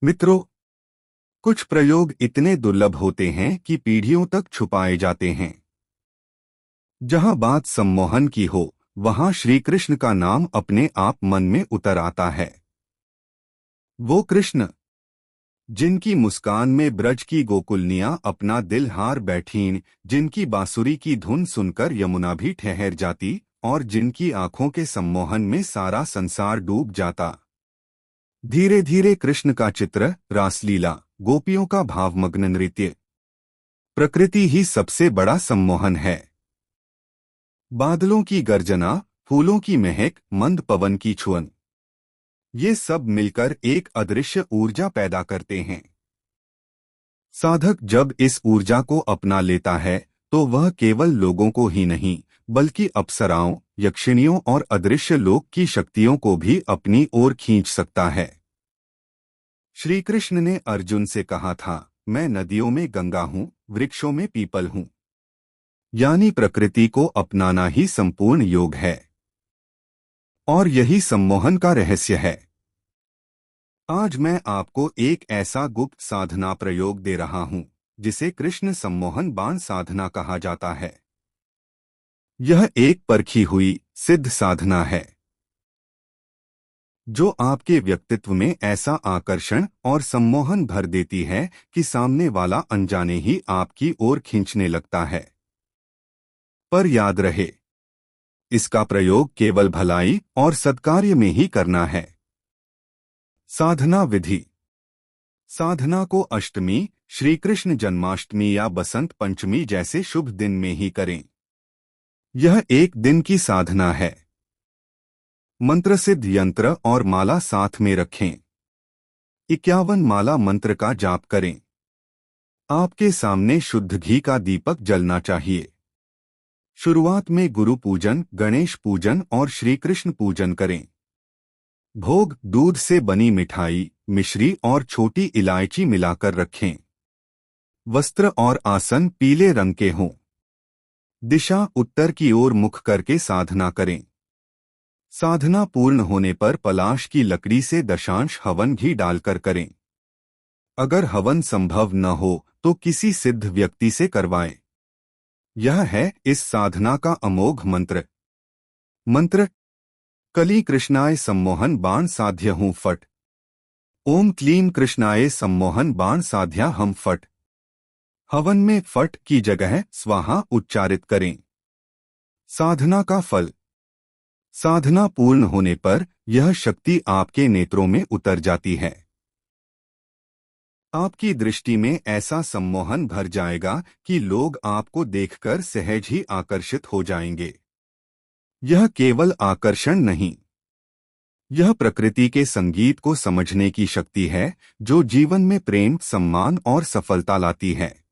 मित्रों, कुछ प्रयोग इतने दुर्लभ होते हैं कि पीढ़ियों तक छुपाए जाते हैं। जहां बात सम्मोहन की हो, वहां श्री कृष्ण का नाम अपने आप मन में उतर आता है। वो कृष्ण जिनकी मुस्कान में ब्रज की गोकुलनियां अपना दिल हार बैठीं, जिनकी बांसुरी की धुन सुनकर यमुना भी ठहर जाती और जिनकी आंखों के सम्मोहन में सारा संसार डूब जाता। धीरे धीरे कृष्ण का चित्र, रासलीला, गोपियों का भावमग्न नृत्य, प्रकृति ही सबसे बड़ा सम्मोहन है। बादलों की गर्जना, फूलों की महक, मंद पवन की छुअन, ये सब मिलकर एक अदृश्य ऊर्जा पैदा करते हैं। साधक जब इस ऊर्जा को अपना लेता है तो वह केवल लोगों को ही नहीं, बल्कि अप्सराओं, यक्षिणियों और अदृश्य लोक की शक्तियों को भी अपनी ओर खींच सकता है। श्री कृष्ण ने अर्जुन से कहा था, मैं नदियों में गंगा हूँ, वृक्षों में पीपल हूँ। यानी प्रकृति को अपनाना ही संपूर्ण योग है। और यही सम्मोहन का रहस्य है। आज मैं आपको एक ऐसा गुप्त साधना प्रयोग दे रहा हूं, जिसे कृष्ण सम्मोहन बाण साधना कहा जाता है। यह एक परखी हुई, सिद्ध साधना है, जो आपके व्यक्तित्व में ऐसा आकर्षण और सम्मोहन भर देती है कि सामने वाला अनजाने ही आपकी ओर खींचने लगता है। पर याद रहे, इसका प्रयोग केवल भलाई और सत्कार्य में ही करना है। साधना विधि। साधना को अष्टमी, श्री कृष्ण जन्माष्टमी या बसंत पंचमी जैसे शुभ दिन में ही करें। यह एक दिन की साधना है। मंत्रसिद्ध यंत्र और माला साथ में रखें। 51 माला मंत्र का जाप करें। आपके सामने शुद्ध घी का दीपक जलना चाहिए। शुरुआत में गुरु पूजन, गणेश पूजन और श्री कृष्ण पूजन करें। भोग दूध से बनी मिठाई, मिश्री और छोटी इलायची मिलाकर रखें। वस्त्र और आसन पीले रंग के हों। दिशा उत्तर की ओर मुख करके साधना करें। साधना पूर्ण होने पर पलाश की लकड़ी से दशांश हवन घी डालकर करें। अगर हवन संभव न हो तो किसी सिद्ध व्यक्ति से करवाएं। यह है इस साधना का अमोघ मंत्र। मंत्र: कली कृष्णाय सम्मोहन बाण साध्य हूँ फट। ओम क्लीम कृष्णाय सम्मोहन बाण साध्या हम फट। हवन में फट की जगह स्वाहा उच्चारित करें। साधना का फल। साधना पूर्ण होने पर यह शक्ति आपके नेत्रों में उतर जाती है। आपकी दृष्टि में ऐसा सम्मोहन भर जाएगा कि लोग आपको देखकर सहज ही आकर्षित हो जाएंगे। यह केवल आकर्षण नहीं, यह प्रकृति के संगीत को समझने की शक्ति है, जो जीवन में प्रेम, सम्मान और सफलता लाती है।